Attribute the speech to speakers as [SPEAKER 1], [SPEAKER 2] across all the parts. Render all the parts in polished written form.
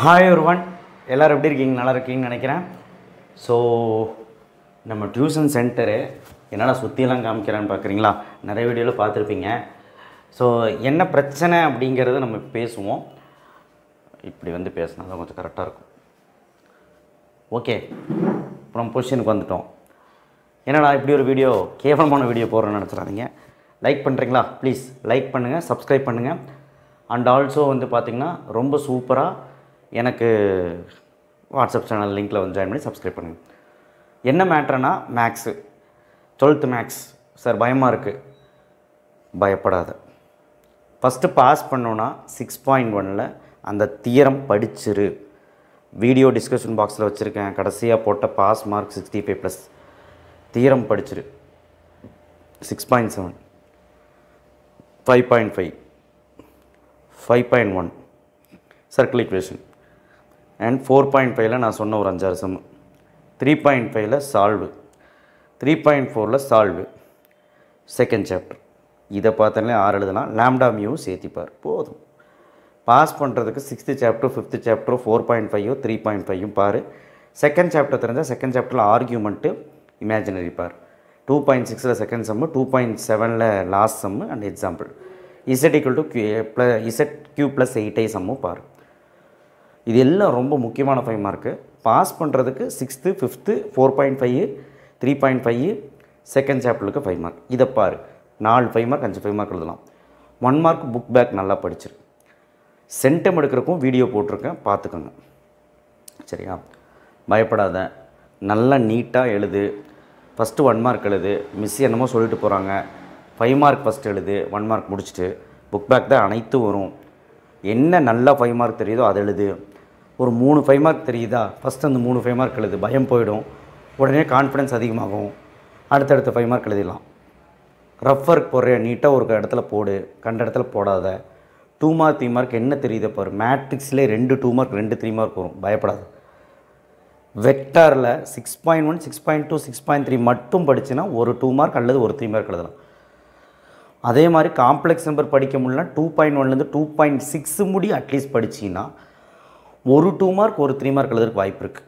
[SPEAKER 1] Hi ஒருவன் எல்லோரும் எப்படி இருக்கீங்க? நல்லா இருக்கீங்கன்னு நினைக்கிறேன். ஸோ நம்ம டியூஷன் சென்டரு என்னால் சுற்றியெல்லாம் காமிக்கிறான்னு பார்க்குறீங்களா? நிறைய வீடியோவில் பார்த்துருப்பீங்க. ஸோ என்ன பிரச்சனை அப்படிங்கிறத நம்ம பேசுவோம். இப்படி வந்து பேசினா தான் கொஞ்சம் கரெக்டாக இருக்கும். ஓகே, இப்போ நம்ம பொசிஷனுக்கு வந்துட்டோம். என்னடா இப்படி ஒரு வீடியோ கேவலமான வீடியோ போடுறேன்னு நினச்சிடாதீங்க. லைக் பண்ணுறீங்களா? ப்ளீஸ் லைக் பண்ணுங்கள், சப்ஸ்கிரைப் பண்ணுங்கள். அண்ட் ஆல்சோ வந்து பார்த்திங்கன்னா ரொம்ப சூப்பராக எனக்கு வாட்ஸ்அப் சேனல் லிங்க்கில் வந்து ஜாயின் பண்ணி சப்ஸ்கிரைப் பண்ணுங்கள். என்ன மேட்ருனா மேக்ஸு 12th மேக்ஸ் சார் பயமாக இருக்குது. பயப்படாத. ஃபஸ்ட்டு பாஸ் பண்ணோன்னா 6.1 அந்த தியரம் படிச்சிரு. வீடியோ டிஸ்கஷன் பாக்ஸில் வச்சுருக்கேன். கடைசியாக போட்ட பாஸ் மார்க் 65+. தியரம் படிச்சிரு. 6.7 5.5 5.1 சர்க்கிள் ஈக்குவேஷன் அண்ட் 4.5 நான் சொன்ன ஒரு 5-6 sum. 3.5 solve, 3.4 solve second chapter. இதை பார்த்தாலே 6 எழுதலாம். லாம்டா மியூ சேர்த்திப்பார் போதும். பாஸ் பண்ணுறதுக்கு 6th சாப்டர் 5th சாப்டர் 4.5 3.5 பாரு. செகண்ட் சாப்டர் தெரிஞ்சால் செகண்ட் சாப்டரில் ஆர்கியூமெண்ட்டு இமேஜினரி பார். 2.6 second sum, 2.7 last sum and example. ZQ + 8i சம்மும் பாரு. இது எல்லாம் ரொம்ப முக்கியமான 5 மார்க்கு. பாஸ் பண்ணுறதுக்கு 6th 5th 4.5 3.5 செகண்ட் சாப்டருக்கு 5 மார்க். இதை பாரு. 4 5 மார்க் 5 5 மார்க் எழுதலாம். 1 மார்க் புக் பேக் நல்லா படிச்சிரு. சென்டம் எடுக்கிறக்கும் வீடியோ போட்டிருக்கேன், பார்த்துக்கோங்க. சரியா? பயப்படாத, நல்லா நீட்டாக எழுது. ஃபஸ்ட்டு 1 மார்க் எழுது. மிஸ் என்னமோ சொல்லிட்டு போகிறாங்க. 5 மார்க் ஃபஸ்ட் எழுது. 1 மார்க் முடிச்சுட்டு புக் பேக் தான் அனைத்தும் வரும். என்ன நல்லா 5 மார்க் தெரியுதோ அதை எழுது. ஒரு 3 5 மார்க் தெரியுதா, ஃபஸ்ட்டு அந்த 3 5 மார்க் எழுது. பயம் போயிடும். உடனே கான்ஃபிடன்ஸ் அதிகமாகும். அடுத்தடுத்த 5 மார்க் எழுதிடலாம். ரஃப் ஒர்க் போடுற நீட்டாக ஒரு இடத்துல போடு, கண்ட இடத்துல போடாத. 2 மார்க் 3 மார்க் என்ன தெரியுது பாரு. மேட்ரிக்ஸ்லேயே 2 2 மார்க் 2 3 மார்க் வரும். பயப்படாது. வெக்டாரில் 6.1 6.2 6.3 மட்டும் படிச்சுன்னா ஒரு 2 மார்க் அல்லது ஒரு 3 மார்க் எழுதலாம். அதே மாதிரி காம்ப்ளெக்ஸ் நம்பர் படிக்க முடியல 2.1 2.6 முடி அட்லீஸ்ட் படிச்சிங்கன்னா ஒரு 2 மார்க் ஒரு 3 மார்க் எழுதுறதுக்கு வாய்ப்பு இருக்குது.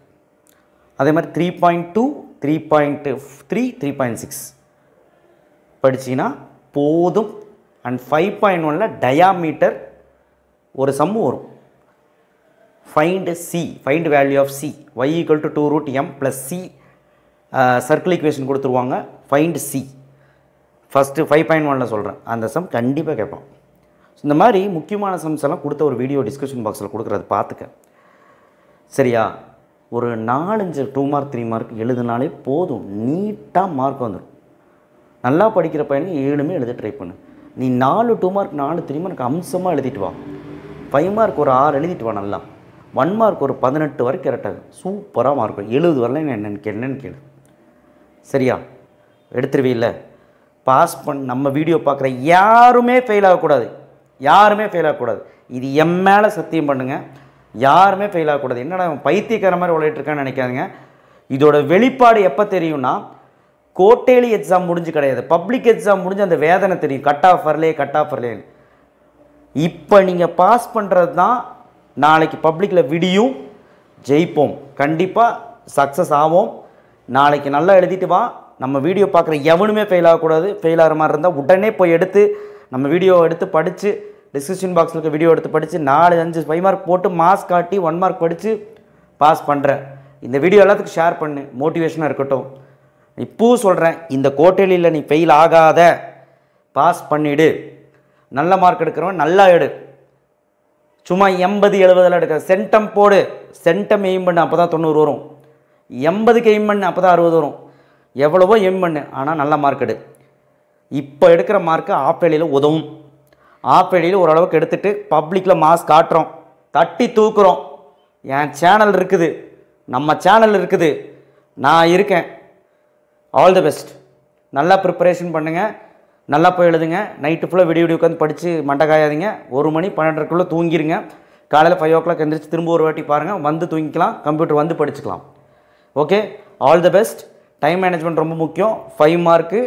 [SPEAKER 1] அதே மாதிரி 3.2 3.3 3.6 படிச்சிங்கன்னா போதும். அண்ட் 5.1 டயாமீட்டர் ஒரு சம்மு வரும். Find value of C y = 2√m + C circle equation கொடுத்துருவாங்க. ஃபைண்ட் C ஃபஸ்ட்டு 5.1 சொல்கிறேன். அந்த சம் கண்டிப்பாக கேட்பான். இந்த மாதிரி முக்கியமான சம்ஸ் எல்லாம் கொடுத்த ஒரு வீடியோ டிஸ்கஷன் பாக்ஸில் கொடுக்குறது பார்த்துக்க. சரியா? ஒரு 4-5 2 மார்க் 3 மார்க் எழுதுனாலே போதும். நீட்டாக மார்க் வந்துடும். நல்லா படிக்கிற பையனுக்கு 7மே எழுத ட்ரை பண்ணு. நீ 4 2 மார்க் 4 3 மார்க் அம்சமாக எழுதிட்டு வா. 5 மார்க் ஒரு 6 எழுதிட்டு வா. நல்லா 1 மார்க் ஒரு 18 வரைக்கும் கரெக்டாக சூப்பராக மார்க் 70 வரல என்னன்னு கேளு. சரியா? எடுத்துருவீல்ல? பாஸ் நம்ம வீடியோ பார்க்குற யாருமே ஃபெயில் ஆகக்கூடாது. யாருமே ஃபெயில் ஆகக்கூடாது. இது என் மேலே சத்தியம் பண்ணுங்கள். யாருமே ஃபெயில் ஆகக்கூடாது. என்னடா பைத்தியக்கார மாதிரி விளையாட்டுருக்கான்னு நினைக்காதுங்க. இதோட வெளிப்பாடு எப்போ தெரியும்னா கோட்டேலி எக்ஸாம் முடிஞ்சு கிடையாது. பப்ளிக் எக்ஸாம் முடிஞ்சு அந்த வேதனை தெரியும். கட் ஆஃப் வரலே. இப்போ நீங்கள் பாஸ் பண்ணுறது தான் நாளைக்கு பப்ளிக்கில் விடியும். ஜெயிப்போம். கண்டிப்பாக சக்ஸஸ் ஆகும். நாளைக்கு நல்லா எழுதிட்டு வா. நம்ம வீடியோ பார்க்குற எவனுமே ஃபெயில் ஆகக்கூடாது. ஃபெயில் ஆகிற மாதிரி இருந்தால் உடனே போய் எடுத்து நம்ம வீடியோ எடுத்து படித்து டிஸ்கிரிப்ஷன் பாக்ஸில் இருக்க வீடியோ எடுத்து படித்து 4 5 5 மார்க் போட்டு மார்க்ஸ் காட்டி 1 மார்க் படித்து பாஸ் பண்ணுறேன். இந்த வீடியோ எல்லாத்துக்கும் ஷேர் பண்ணு. மோட்டிவேஷனாக இருக்கட்டும். இப்போவும் சொல்கிறேன், இந்த கோட்டேலியில் நீ ஃபெயில் ஆகாத. பாஸ் பண்ணிவிடு. நல்ல மார்க் எடுக்கிறவன் நல்லா எடு. சும்மா 80 70 எடுக்கிற சென்டம் போடு. சென்டம் எய்ம் பண்ணு, அப்போ தான் 90 வரும். 80க்கு எய்ம் பண்ணு, அப்போ தான் 60 வரும். எவ்வளவோ எய்ம் பண்ணு, ஆனால் நல்ல மார்க் எடு. இப்போ எடுக்கிற மார்க்கு ஆஃப் வேலையில் உதவும். ஆஃப் வேலையில் ஓரளவுக்கு எடுத்துகிட்டு பப்ளிக்கில் மார்க்ஸ் காட்டுறோம், தட்டி தூக்குறோம். என் சேனல் இருக்குது, நம்ம சேனல் இருக்குது, நான் இருக்கேன். All the best. நல்லா ப்ரிப்பரேஷன் பண்ணுங்கள். நல்லா போய் எழுதுங்க. நைட்டு ஃபுல்லாக விடிய உட்காந்து படித்து மண்டை காயாதீங்க. 1 மணி 12:30க்குள்ளே தூங்கிடுங்க. காலையில் 5 o'clock எந்திரிச்சு திரும்ப ஒரு வாட்டி பாருங்கள். வந்து தூங்கிக்கலாம். கம்ப்யூட்டர் வந்து படிச்சுக்கலாம். Okay, all the best. Time management ரொம்ப முக்கியம். 5 மார்க்கு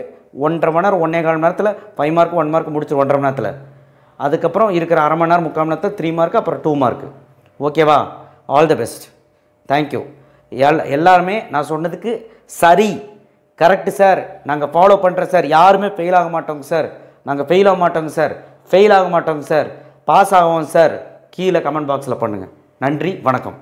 [SPEAKER 1] 1.5 மணி நேரம் 1.25 மணி நேரத்தில் 5 மார்க்கு 1 மார்க் முடிச்சு 1.5 மணி நேரத்தில். அதுக்கப்புறம் இருக்கிற அரை மணி நேரம் 3/4 மணி நேரத்தில் 3 மார்க்கு, அப்புறம் 2 மார்க்கு. ஓகேவா? All the best. தேங்க்யூ. எல்லாருமே நான் சொன்னதுக்கு சரி, கரெக்டு சார், நாங்கள் ஃபாலோ பண்ணுறோம் சார், யாருமே ஃபெயில் ஆக மாட்டோங்க சார், நாங்கள் ஃபெயில் ஆக மாட்டோங்க சார், ஃபெயில் ஆக மாட்டோங்க சார், பாஸ் ஆகும் சார், கீழே கமெண்ட் பாக்ஸில் பண்ணுங்கள். நன்றி, வணக்கம்.